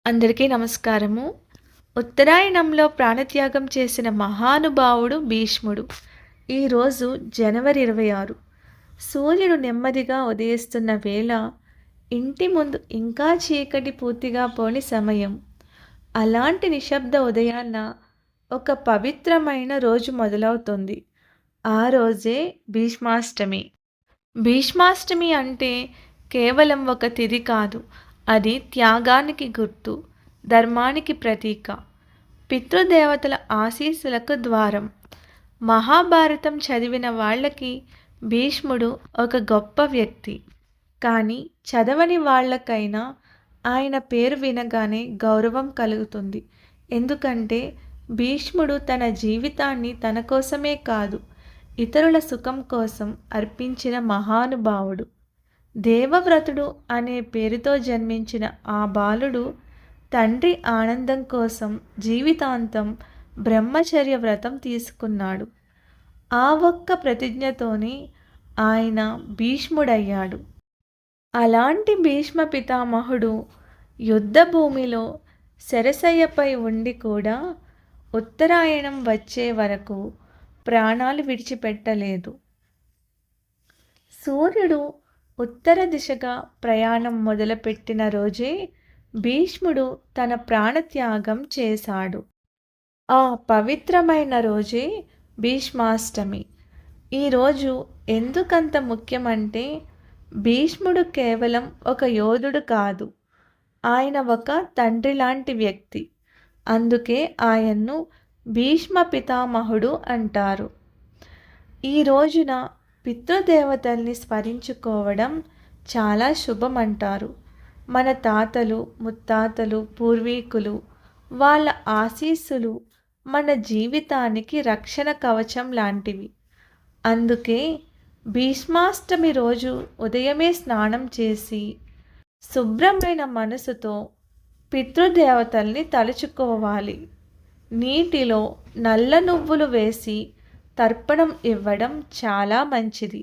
అందరికీ నమస్కారము. ఉత్తరాయణంలో ప్రాణత్యాగం చేసిన మహానుభావుడు భీష్ముడు. ఈరోజు జనవరి 26. సూర్యుడు నెమ్మదిగా ఉదయిస్తున్న వేళ ఇంటి ముందు ఇంకా చీకటి పూర్తిగా పోని సమయం. అలాంటి నిశ్శబ్ద ఉదయాన్న ఒక పవిత్రమైన రోజు మొదలవుతుంది. ఆ రోజే భీష్మాష్టమి. భీష్మాష్టమి అంటే కేవలం ఒక తిథి కాదు. అది త్యాగానికి గుర్తు, ధర్మానికి ప్రతీక, పితృదేవతల ఆశీస్సులకు ద్వారం. మహాభారతం చదివిన వాళ్ళకి భీష్ముడు ఒక గొప్ప వ్యక్తి. కానీ చదవని వాళ్ళకైనా ఆయన పేరు వినగానే గౌరవం కలుగుతుంది. ఎందుకంటే భీష్ముడు తన జీవితాన్ని తన కోసమే కాదు, ఇతరుల సుఖం కోసం అర్పించిన మహానుభావుడు. దేవవ్రతుడు అనే పేరుతో జన్మించిన ఆ బాలుడు తండ్రి ఆనందం కోసం జీవితాంతం బ్రహ్మచర్య వ్రతం తీసుకున్నాడు. ఆ ఒక్క ప్రతిజ్ఞతోనే ఆయన భీష్ముడయ్యాడు. అలాంటి భీష్మ పితామహుడు యుద్ధభూమిలో శరశయ్యపై ఉండి కూడా ఉత్తరాయణం వచ్చే వరకు ప్రాణాలు విడిచిపెట్టలేదు. సూర్యుడు ఉత్తర దిశగా ప్రయాణం మొదలుపెట్టిన రోజే భీష్ముడు తన ప్రాణత్యాగం చేశాడు. ఆ పవిత్రమైన రోజే భీష్మాష్టమి. ఈరోజు ఎందుకంత ముఖ్యమంటే భీష్ముడు కేవలం ఒక యోధుడు కాదు, ఆయన ఒక తండ్రి లాంటి వ్యక్తి. అందుకే ఆయన్ను భీష్మ పితామహుడు అంటారు. ఈ రోజున పితృదేవతల్ని స్మరించుకోవడం చాలా శుభం అంటారు. మన తాతలు, ముత్తాతలు, పూర్వీకులు, వాళ్ళ ఆశీస్సులు మన జీవితానికి రక్షణ కవచం లాంటివి. అందుకే భీష్మాష్టమి రోజు ఉదయమే స్నానం చేసి శుభ్రమైన మనసుతో పితృదేవతల్ని తలుచుకోవాలి. నీటిలో నల్ల నువ్వులు వేసి తర్పణం ఇవ్వడం చాలా మంచిది.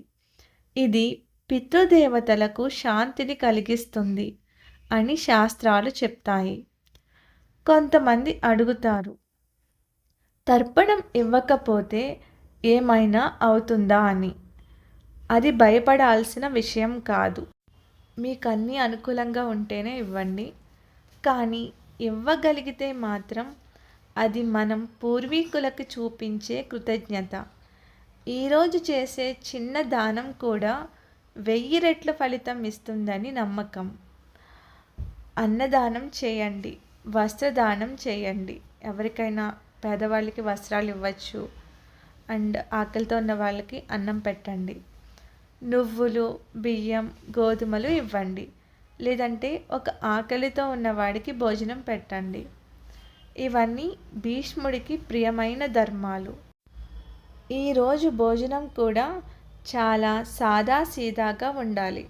ఇది పితృదేవతలకు శాంతిని కలిగిస్తుంది అని శాస్త్రాలు చెప్తాయి. కొంతమంది అడుగుతారు, తర్పణం ఇవ్వకపోతే ఏమైనా అవుతుందా అని. అది భయపడాల్సిన విషయం కాదు. మీకన్నీ అనుకూలంగా ఉంటేనే ఇవ్వండి. కానీ ఇవ్వగలిగితే మాత్రం అది మనం పూర్వీకులకు చూపించే కృతజ్ఞత. ఈరోజు చేసే చిన్న దానం కూడా 1000 రెట్ల ఫలితం ఇస్తుందని నమ్మకం. అన్నదానం చేయండి, వస్త్రదానం చేయండి. ఎవరికైనా పేదవాళ్ళకి వస్త్రాలు ఇవ్వచ్చు, అండ్ ఆకలితో ఉన్న వాళ్ళకి అన్నం పెట్టండి. నువ్వులు, బియ్యం, గోధుమలు ఇవ్వండి. లేదంటే ఒక ఆకలితో ఉన్నవాడికి భోజనం పెట్టండి. ఇవన్నీ భీష్ముడికి ప్రియమైన ధర్మాలు. ఈరోజు భోజనం కూడా చాలా సాదాసీదాగా ఉండాలి.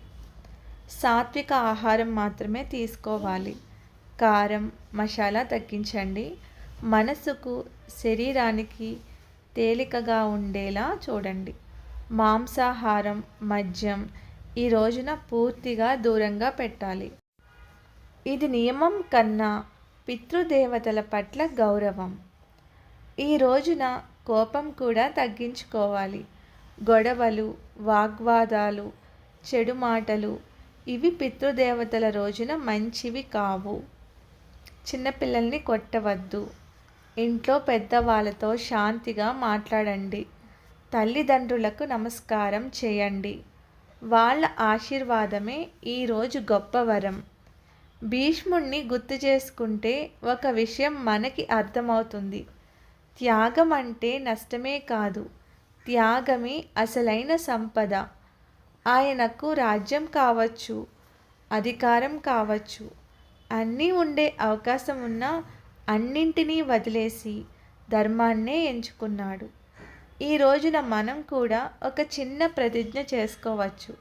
సాత్విక ఆహారం మాత్రమే తీసుకోవాలి. కారం, మసాలా తగ్గించండి. మనసుకు, శరీరానికి తేలికగా ఉండేలా చూడండి. మాంసాహారం, మద్యం ఈ రోజున పూర్తిగా దూరంగా పెట్టాలి. ఇది నియమం కన్నా పితృదేవతల పట్ల గౌరవం. ఈ రోజున కోపం కూడా తగ్గించుకోవాలి. గొడవలు, వాగ్వాదాలు, చెడు మాటలు ఇవి పితృదేవతల రోజున మంచివి కావు. చిన్నపిల్లల్ని కొట్టవద్దు. ఇంట్లో పెద్దవాళ్ళతో శాంతిగా మాట్లాడండి. తల్లిదండ్రులకు నమస్కారం చేయండి. వాళ్ళ ఆశీర్వాదమే ఈరోజు గొప్ప వరం. భీష్ముణ్ణి గుర్తు చేసుకుంటే ఒక విషయం మనకి అర్థమవుతుంది. త్యాగం అంటే నష్టమే కాదు, త్యాగమే అసలైన సంపద. ఆయనకు రాజ్యం కావచ్చు, అధికారం కావచ్చు, అన్నీ ఉండే అవకాశం ఉన్నా అన్నింటినీ వదిలేసి ధర్మాన్నే ఎంచుకున్నాడు. ఈ రోజున మనం కూడా ఒక చిన్న ప్రతిజ్ఞ చేసుకోవచ్చు.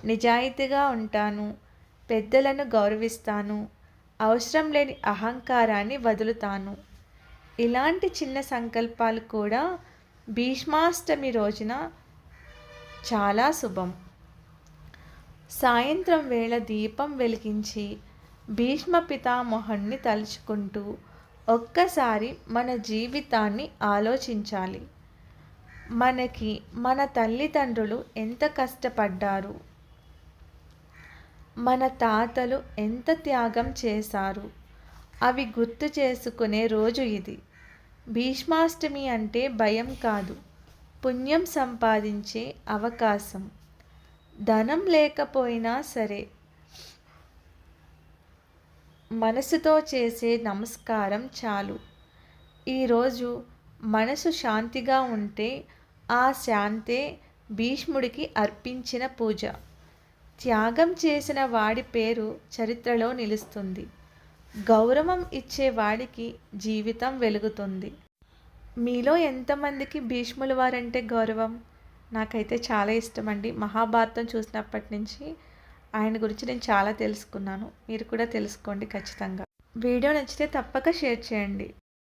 నిజాయితీగా ఉంటాను, పెద్దలను గౌరవిస్తాను, అవసరం లేని అహంకారాన్ని వదులుతాను. ఇలాంటి చిన్న సంకల్పాలు కూడా భీష్మాష్టమి రోజున చాలా శుభం. సాయంత్రం వేళ దీపం వెలిగించి భీష్మ పితామహుణ్ణి తలుచుకుంటూ ఒక్కసారి మన జీవితాన్ని ఆలోచించాలి. మనకి మన తల్లిదండ్రులు ఎంత కష్టపడ్డారు, మన తాతలు ఎంత త్యాగం చేశారు, అవి గుర్తు చేసుకునే రోజు ఇది. భీష్మాష్టమి అంటే భయం కాదు, పుణ్యం సంపాదించే అవకాశం. ధనం లేకపోయినా సరే మనసుతో చేసే నమస్కారం చాలు. ఈరోజు మనసు శాంతిగా ఉంటే ఆ శాంతే భీష్ముడికి అర్పించిన పూజ. త్యాగం చేసిన వాడి పేరు చరిత్రలో నిలుస్తుంది. గౌరవం ఇచ్చే వాడికి జీవితం వెలుగుతుంది. మీలో ఎంతమందికి భీష్ముల వారంటే గౌరవం? నాకైతే చాలా ఇష్టం అండి. మహాభారతం చూసినప్పటి నుంచి ఆయన గురించి నేను చాలా తెలుసుకున్నాను. మీరు కూడా తెలుసుకోండి ఖచ్చితంగా. వీడియో నచ్చితే తప్పక షేర్ చేయండి.